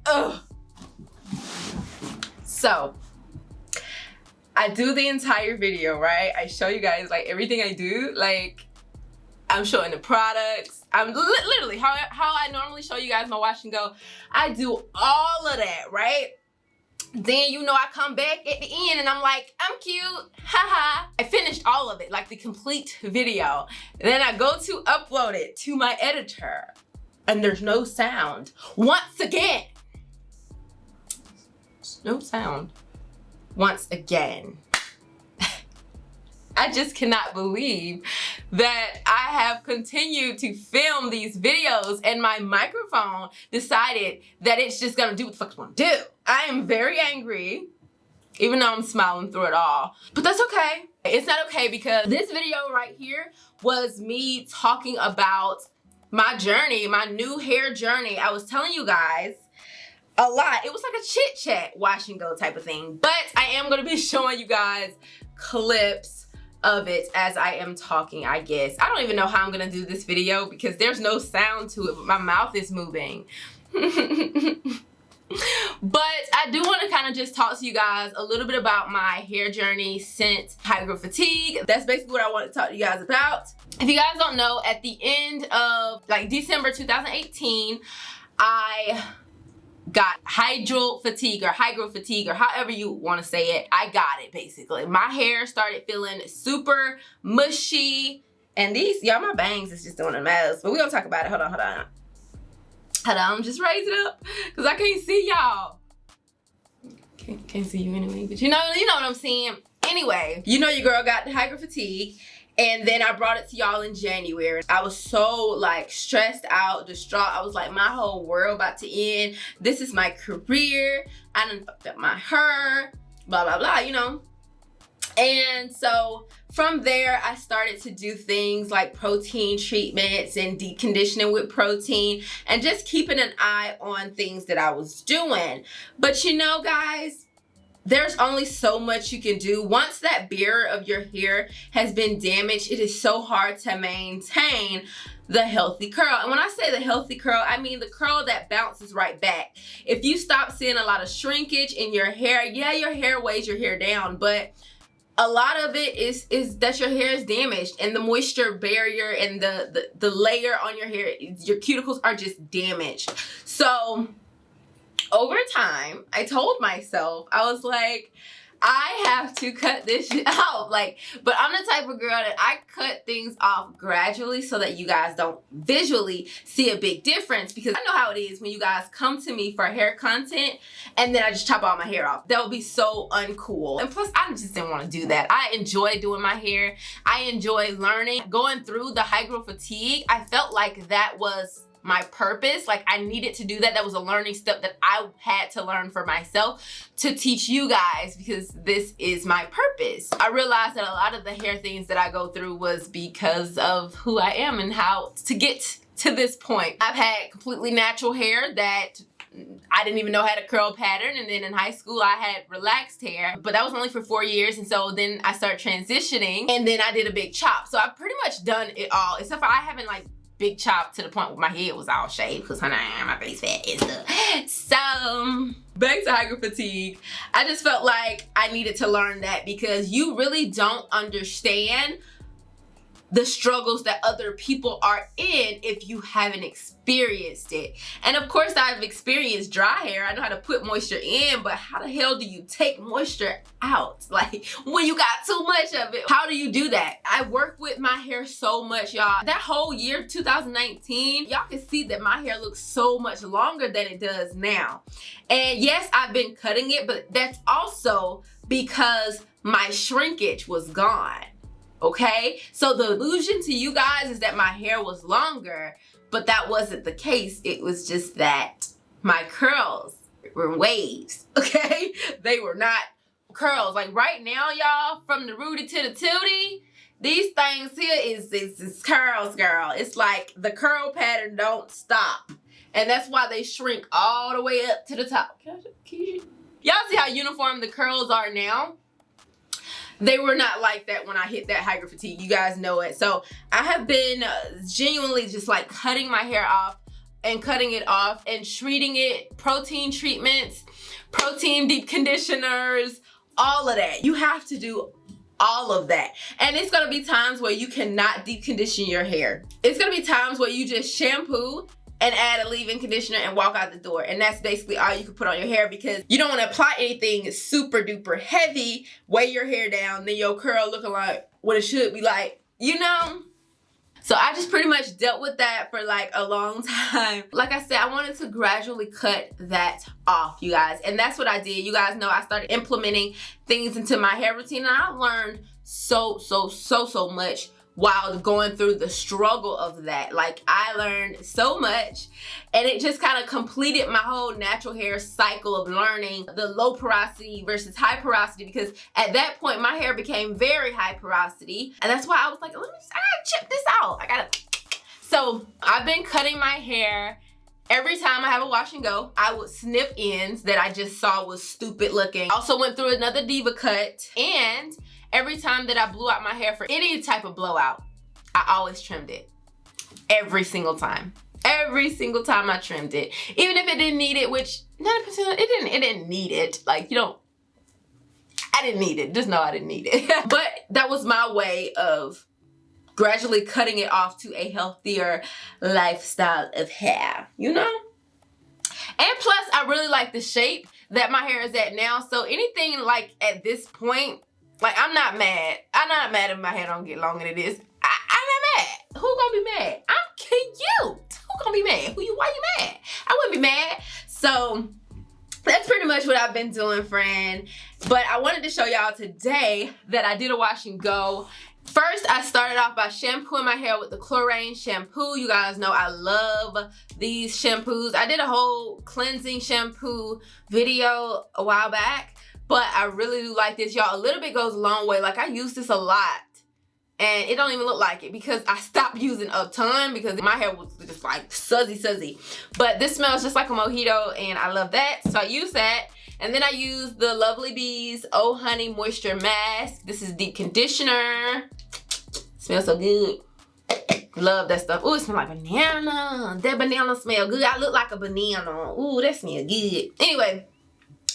ugh. So I do the entire video, right? I show you guys like everything I do. Like I'm showing the products. I'm literally how I normally show you guys my wash and go. I do all of that, right? Then you know I come back at the end and I'm like, I'm cute, haha. I finished all of it, like the complete video. Then I go to upload it to my editor and there's no sound. Once again, no sound. Once again. I just cannot believe that I have continued to film these videos and my microphone decided that it's just gonna do what the fuck it's wanna do. I am very angry, even though I'm smiling through it all. But that's okay. It's not okay because this video right here was me talking about my journey, my new hair journey. I was telling you guys a lot. It was like a chit chat, wash and go type of thing. But I am gonna be showing you guys clips of it as I am talking, I guess. I don't even know how I'm gonna do this video because there's no sound to it, but my mouth is moving. But I do want to kind of just talk to you guys a little bit about my hair journey since Hygral fatigue. That's basically what I want to talk to you guys about. If you guys don't know, at the end of like December 2018, I got Hygral fatigue or however you want to say it. I got it basically. My hair started feeling super mushy. And these, y'all, my bangs is just doing a mess. But we're going to talk about it. Hold on. Just raise it up because I can't see y'all. Can't see you anyway, but you know what I'm saying. Anyway, you know your girl got the Hygral fatigue. And then I brought it to y'all in January. I was so like stressed out, distraught. I was like, my whole world about to end. This is my career. I done fucked up my hair, blah, blah, blah, you know. And so from there, I started to do things like protein treatments and deep conditioning with protein and just keeping an eye on things that I was doing. But you know, guys, there's only so much you can do. Once that barrier of your hair has been damaged, it is so hard to maintain the healthy curl. And when I say the healthy curl, I mean the curl that bounces right back. If you stop seeing a lot of shrinkage in your hair, yeah, your hair weighs your hair down, but a lot of it is that your hair is damaged and the moisture barrier and the layer on your hair, your cuticles are just damaged. So over time, I told myself, I was like, I have to cut this shit out. Like, but I'm the type of girl that I cut things off gradually so that you guys don't visually see a big difference, because I know how it is when you guys come to me for hair content and then I just chop all my hair off. That would be so uncool. And plus, I just didn't want to do that. I enjoy doing my hair. I enjoy learning. Going through the Hygral fatigue, I felt like that was my purpose. Like I needed to do that. That was a learning step that I had to learn for myself to teach you guys, because this is my purpose. I realized that a lot of the hair things that I go through was because of who I am and how to get to this point. I've had completely natural hair that I didn't even know had a curl pattern, and then in high school I had relaxed hair, but that was only for 4 years, and so then I started transitioning and then I did a big chop. So I've pretty much done it all, except for I haven't like big chop to the point where my head was all shaved because my face fat and stuff. So back to Hygral fatigue. I just felt like I needed to learn that, because you really don't understand the struggles that other people are in if you haven't experienced it. And of course I've experienced dry hair. I know how to put moisture in, but how the hell do you take moisture out? Like when you got too much of it, how do you do that? I work with my hair so much, y'all. That whole year, 2019, y'all can see that my hair looks so much longer than it does now. And yes, I've been cutting it, but that's also because my shrinkage was gone. Okay, so the illusion to you guys is that my hair was longer, but that wasn't the case. It was just that my curls were waves, okay? They were not curls. Like right now, y'all, from the rooty to the tootie, these things here is curls, girl. It's like the curl pattern don't stop. And that's why they shrink all the way up to the top. Y'all see how uniform the curls are now? They were not like that when I hit that Hygral fatigue. You guys know it. So I have been genuinely just like cutting my hair off and cutting it off and treating it, protein treatments, protein deep conditioners, all of that. You have to do all of that. And it's gonna be times where you cannot deep condition your hair. It's gonna be times where you just shampoo and add a leave-in conditioner and walk out the door. And that's basically all you can put on your hair, because you don't want to apply anything super duper heavy, weigh your hair down, then your curl looking like what it should be like, you know? So I just pretty much dealt with that for like a long time. Like I said, I wanted to gradually cut that off, you guys. And that's what I did. You guys know I started implementing things into my hair routine, and I learned so much while going through the struggle of that. Like, I learned so much, and it just kind of completed my whole natural hair cycle of learning the low porosity versus high porosity, because at that point my hair became very high porosity, and that's why I was like, I gotta chip this out. So I've been cutting my hair. Every time I have a wash and go, I would snip ends that I just saw was stupid looking. Also went through another diva cut, and every time that I blew out my hair for any type of blowout, I always trimmed it. Every single time. Every single time I trimmed it. Even if it didn't need it, which 90% it didn't need it. Like, I didn't need it. Just know I didn't need it. But that was my way of gradually cutting it off to a healthier lifestyle of hair, you know? And plus, I really like the shape that my hair is at now. So anything like at this point, like, I'm not mad. I'm not mad if my hair don't get longer than it is. I'm not mad. Who gonna be mad? I'm cute. Who gonna be mad? Why you mad? I wouldn't be mad. So that's pretty much what I've been doing, friend. But I wanted to show y'all today that I did a wash and go. First, I started off by shampooing my hair with the Chlorine shampoo. You guys know I love these shampoos. I did a whole cleansing shampoo video a while back, but I really do like this, y'all. A little bit goes a long way. Like, I use this a lot, and it don't even look like it because I stopped using a ton because my hair was just like sudsy. But this smells just like a mojito, and I love that. So I use that. And then I use the Lovely Bees Oh Honey Moisture Mask. This is deep conditioner. Smells so good. Love that stuff. Ooh, it smells like banana. That banana smell good. I look like a banana. Ooh, that smells good. Anyway,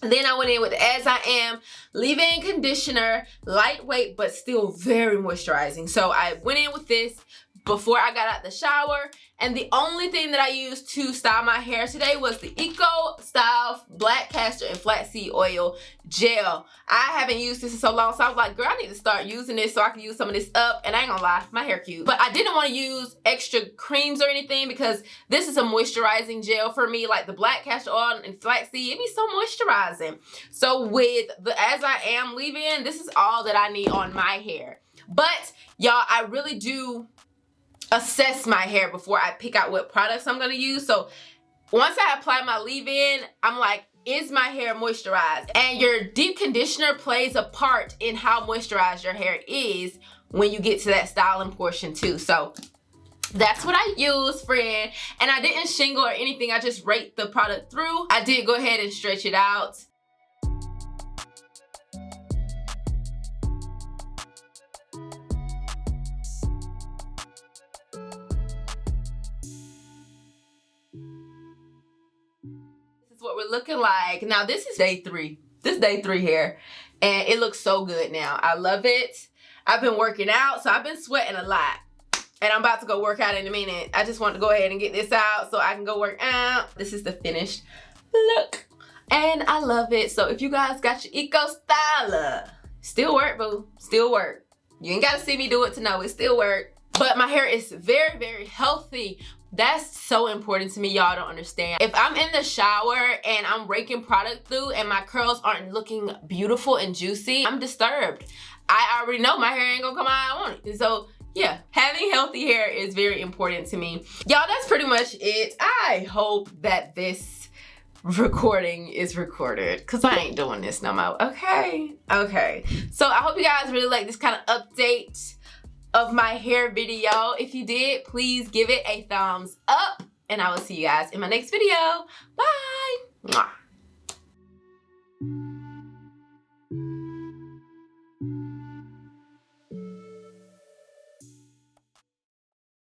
then I went in with the As I Am leave-in conditioner, lightweight but still very moisturizing. So I went in with this before I got out the shower, and the only thing that I used to style my hair today was the Eco Style Black Castor and Flaxseed Oil Gel. I haven't used this in so long, so I was like, girl, I need to start using this so I can use some of this up, and I ain't gonna lie, my hair cute. But I didn't want to use extra creams or anything because this is a moisturizing gel for me. Like the Black Castor Oil and Flaxseed, it be so moisturizing. So with the As I Am leave-in, this is all that I need on my hair. But y'all, I really do assess my hair before I pick out what products I'm gonna use. So once I apply my leave-in, I'm like, is my hair moisturized? And your deep conditioner plays a part in how moisturized your hair is when you get to that styling portion too. So that's what I use, friend. And I didn't shingle or anything. I just raked the product through. I did go ahead and stretch it out. What we're looking like now. This is day 3. This is day 3 hair, and it looks so good now. I love it. I've been working out, so I've been sweating a lot, and I'm about to go work out in a minute. I just want to go ahead and get this out so I can go work out. This is the finished look, and I love it. So if you guys got your eco styler, still work, boo, still work. You ain't gotta see me do it to know it still work. But my hair is very healthy. That's so important to me. Y'all don't understand. If I'm in the shower and I'm raking product through and my curls aren't looking beautiful and juicy, I'm disturbed. I already know my hair ain't gonna come out how I want it. So yeah, having healthy hair is very important to me. Y'all, that's pretty much it. I hope that this recording is recorded because I ain't doing this no more. Okay. So I hope you guys really like this kind of update of my hair video. If you did, please give it a thumbs up, and I will see you guys in my next video. Bye. Mwah.